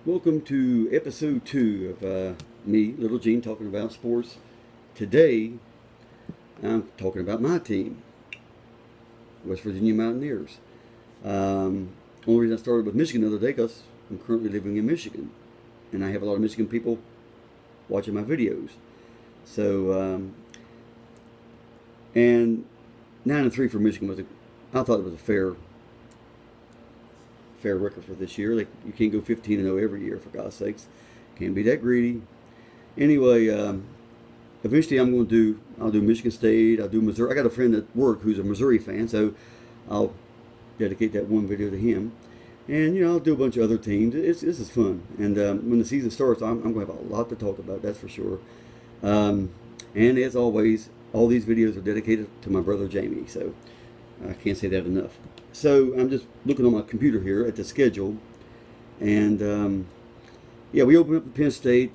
Welcome to episode 2 of me, Little Gene, talking about sports. Today, I'm talking about my team, West Virginia Mountaineers. Only reason I started with Michigan the other day because I'm currently living in Michigan, and I have a lot of Michigan people watching my videos. So, and 9-3 for Michigan I thought it was a fair record for this year. Like, you can't go 15-0 every year, for God's sakes. Can't be that greedy. Anyway, eventually I'll do Michigan State. I'll do Missouri. I got a friend at work who's a Missouri fan, so I'll dedicate that one video to him. And I'll do a bunch of other teams. This is fun. And when the season starts, I'm going to have a lot to talk about. That's for sure. And as always, all these videos are dedicated to my brother Jamie. So I can't say that enough. So I'm just looking on my computer here at the schedule, and we open up the Penn State.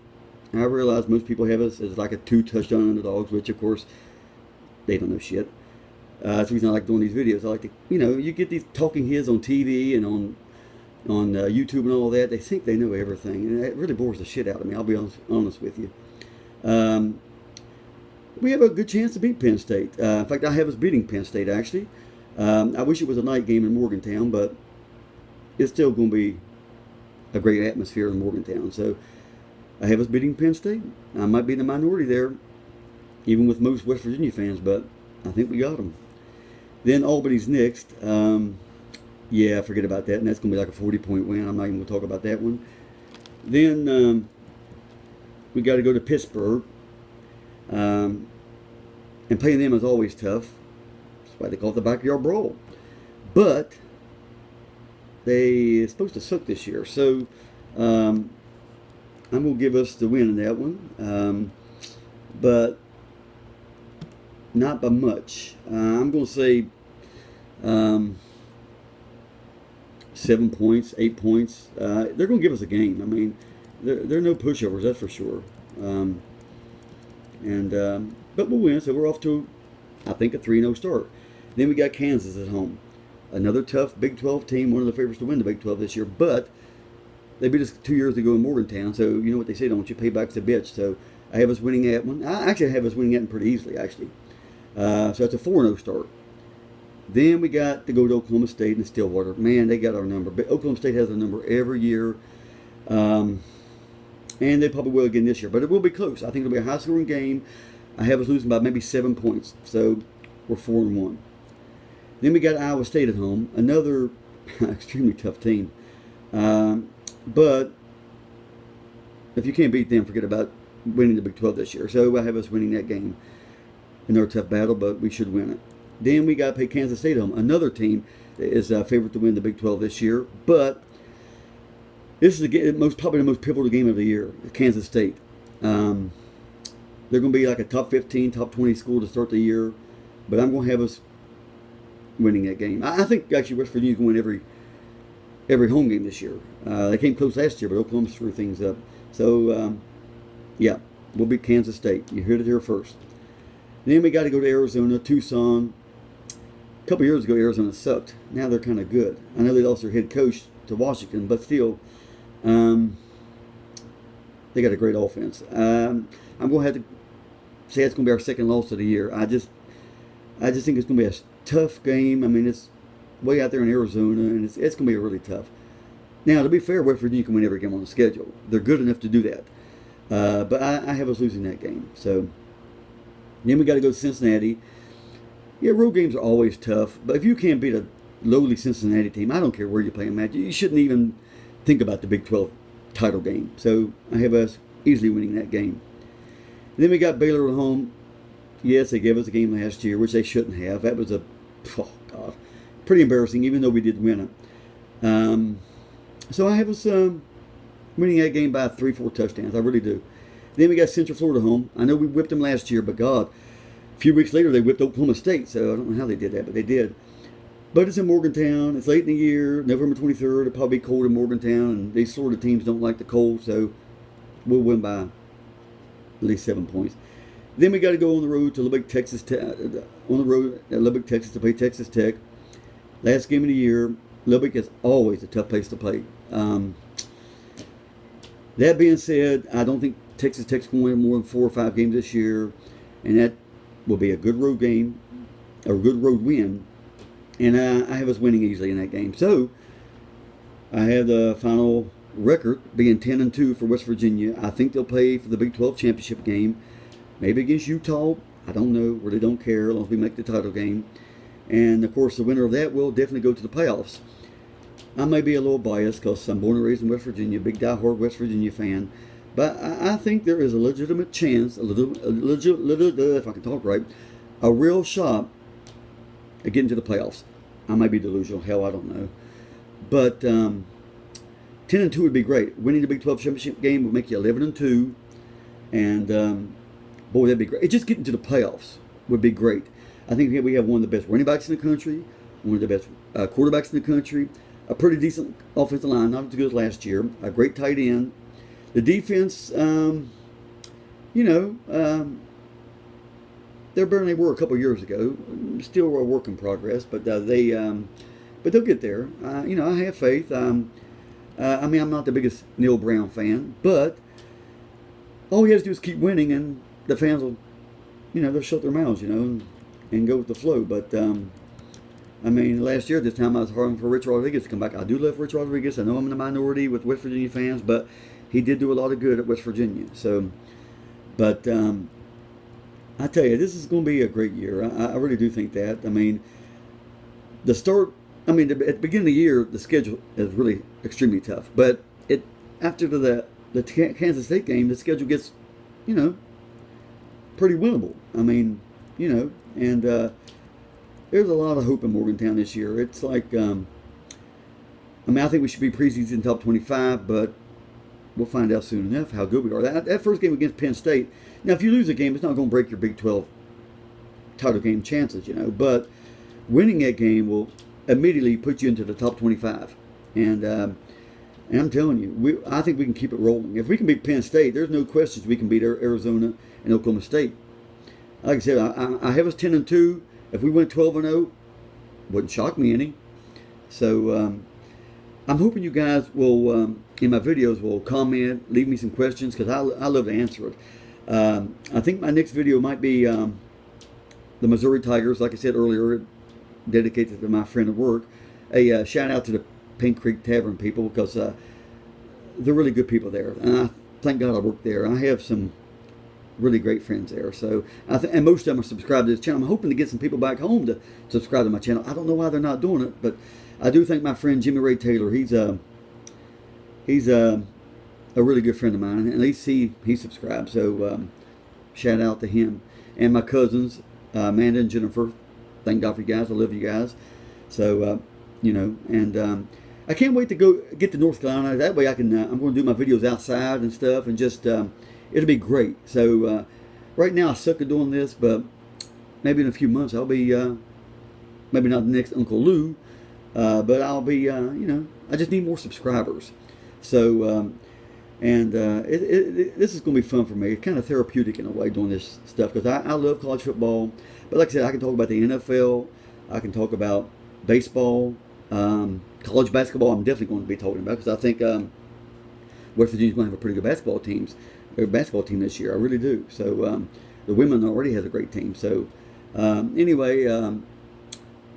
I realize most people have us as like a 2-touchdown underdogs, which of course they don't know shit. That's the reason I like doing these videos. I like to, you get these talking heads on TV and on YouTube and all that. They think they know everything, and it really bores the shit out of me. I'll be honest with you. We have a good chance to beat Penn State. In fact, I have us beating Penn State actually. I wish it was a night game in Morgantown, but it's still going to be a great atmosphere in Morgantown. So I have us beating Penn State. I might be in the minority there, even with most West Virginia fans, but I think we got them. Then Albany's next. Forget about that, and that's going to be like a 40-point win. I'm not even going to talk about that one. Then we got to go to Pittsburgh, and playing them is always tough. That's why they call it the backyard brawl. But they're supposed to suck this year, so I'm going to give us the win in that one, but not by much. I'm going to say 7 points, 8 points. They're going to give us a game. I mean, they're no pushovers, that's for sure. But we'll win, so we're off to, I think, a 3-0 start. Then we got Kansas at home. Another tough Big 12 team, one of the favorites to win the Big 12 this year, but they beat us 2 years ago in Morgantown, so you know what they say, don't you? Payback's a bitch. So I have us winning that one. I actually have us winning that one pretty easily, actually. So that's a 4-0 start. Then we got to go to Oklahoma State and Stillwater. Man, they got our number. But Oklahoma State has our number every year. And they probably will again this year. But it will be close. I think it'll be a high-scoring game. I have us losing by maybe 7 points. So we're 4-1. Then we got Iowa State at home. Another extremely tough team. But if you can't beat them, forget about winning the Big 12 this year. So I have us winning that game. Another tough battle, but we should win it. Then we got to play Kansas State at home. Another team that is favored to win the Big 12 this year. But this is probably the most pivotal game of the year, Kansas State. They're going to be like a top 15, top 20 school to start the year. But I'm going to have us winning that game. I think actually West Virginia's going to win every home game this year. They came close last year, but Oklahoma threw things up. So, we'll beat Kansas State. You heard it here first. Then we got to go to Arizona, Tucson. A couple years ago, Arizona sucked. Now they're kind of good. I know they lost their head coach to Washington, but still, they got a great offense. I'm going to have to say it's going to be our second loss of the year. I just think it's going to be a tough game. I mean, it's way out there in Arizona, and it's going to be really tough. Now, to be fair, West Virginia can win every game on the schedule. They're good enough to do that. But I have us losing that game. So then we got to go to Cincinnati. Yeah, road games are always tough. But if you can't beat a lowly Cincinnati team, I don't care where you play them at. You shouldn't even think about the Big 12 title game. So I have us easily winning that game. And then we got Baylor at home. Yes, they gave us a game last year, which they shouldn't have. That was pretty embarrassing, even though we did win it. So I have us winning that game by 3-4 touchdowns. I really do. Then we got Central Florida home. I know we whipped them last year, but God, a few weeks later they whipped Oklahoma State, so I don't know how they did that, but they did. But it's in Morgantown. It's late in the year, November 23rd. It'll probably be cold in Morgantown, and these Florida teams don't like the cold, so we'll win by at least 7 points. Then we got to go on the road to Lubbock, Texas. Lubbock, Texas, to play Texas Tech. Last game of the year. Lubbock is always a tough place to play. That being said, I don't think Texas Tech's going to win more than 4 or 5 games this year, and that will be a good road game, or a good road win. And I have us winning easily in that game. So I have the final record being 10-2 for West Virginia. I think they'll play for the Big 12 championship game, maybe against Utah. I don't know. Really don't care as long as we make the title game. And of course, the winner of that will definitely go to the playoffs. I may be a little biased because I'm born and raised in West Virginia, big diehard West Virginia fan. But I think there is a legitimate chance, if I can talk right, a real shot at getting to the playoffs. I might be delusional. Hell, I don't know. But 10-2 would be great. Winning the Big 12 championship game would make you 11-2. And boy, that'd be great. Just getting to the playoffs would be great. I think we have one of the best running backs in the country, one of the best quarterbacks in the country, a pretty decent offensive line, not as good as last year, a great tight end. The defense, they're better than they were a couple years ago. Still a work in progress, but they'll get there. I have faith. I'm not the biggest Neil Brown fan, but all he has to do is keep winning, and the fans will, they'll shut their mouths, and go with the flow. But last year at this time I was hoping for Rich Rodriguez to come back. I do love Rich Rodriguez. I know I'm in the minority with West Virginia fans, but he did do a lot of good at West Virginia. So, but I tell you, this is going to be a great year. I really do think that. The start. At the beginning of the year, the schedule is really extremely tough. But after the Kansas State game, the schedule gets, pretty winnable. And there's a lot of hope in Morgantown this year. It's like, I think we should be preseason top 25, but we'll find out soon enough how good we are. That first game against Penn State, now if you lose a game, it's not going to break your Big 12 title game chances, but winning that game will immediately put you into the top 25. And I'm telling you, I think we can keep it rolling. If we can beat Penn State, there's no questions we can beat Arizona and Oklahoma State. Like I said, I have us 10-2. If we went 12-0, wouldn't shock me any. So I'm hoping you guys will, in my videos, will comment, leave me some questions, because I love to answer it. I think my next video might be the Missouri Tigers, like I said earlier, dedicated to my friend at work. A shout out to the Pink Creek Tavern people, because they're really good people there. And I thank God I work there. I have some really great friends there. So and most of them are subscribed to this channel. I'm hoping to get some people back home to subscribe to my channel. I don't know why they're not doing it, but I do thank my friend Jimmy Ray Taylor. He's a really good friend of mine, and at least he subscribed. So shout out to him. And my cousins, Amanda and Jennifer. Thank God for you guys. I love you guys. So and I can't wait to go get to North Carolina. That way I can. I'm going to do my videos outside and stuff, and just it'll be great. So right now I suck at doing this, but maybe in a few months I'll be maybe not the next Uncle Lou, but I'll be I just need more subscribers. So this is going to be fun for me. It's kind of therapeutic in a way doing this stuff, because I love college football. But like I said, I can talk about the NFL. I can talk about baseball, college basketball. I'm definitely going to be talking about, because I think West Virginia's going to have a pretty good basketball team this year. I really do. So the women already has a great team. So anyway,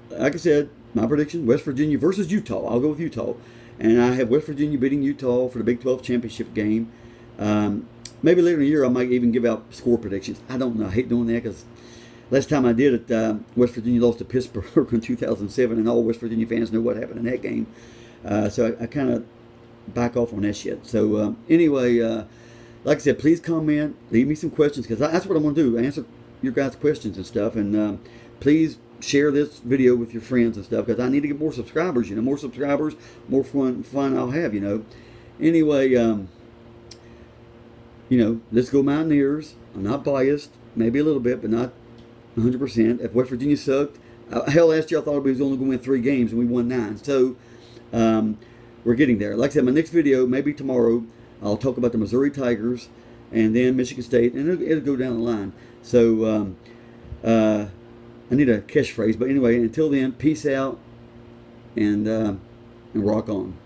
like I said, my prediction: West Virginia versus Utah. I'll go with Utah, and I have West Virginia beating Utah for the Big 12 championship game. Maybe later in the year I might even give out score predictions. I don't know. I hate doing that, because last time I did it, West Virginia lost to Pittsburgh in 2007, and all West Virginia fans know what happened in that game. So I kind of back off on that shit. So anyway, like I said, please comment, leave me some questions, because that's what I'm going to do, answer your guys' questions and stuff. And please share this video with your friends and stuff, because I need to get more subscribers. More subscribers, more fun I'll have. Anyway, let's go Mountaineers. I'm not biased, maybe a little bit, but not 100%. If West Virginia sucked, hell, last year I thought we was only going to win 3 games, and we won 9. So we're getting there. Like I said, my next video, maybe tomorrow, I'll talk about the Missouri Tigers, and then Michigan State, and it'll go down the line. So I need a catchphrase, but anyway, until then, peace out, and rock on.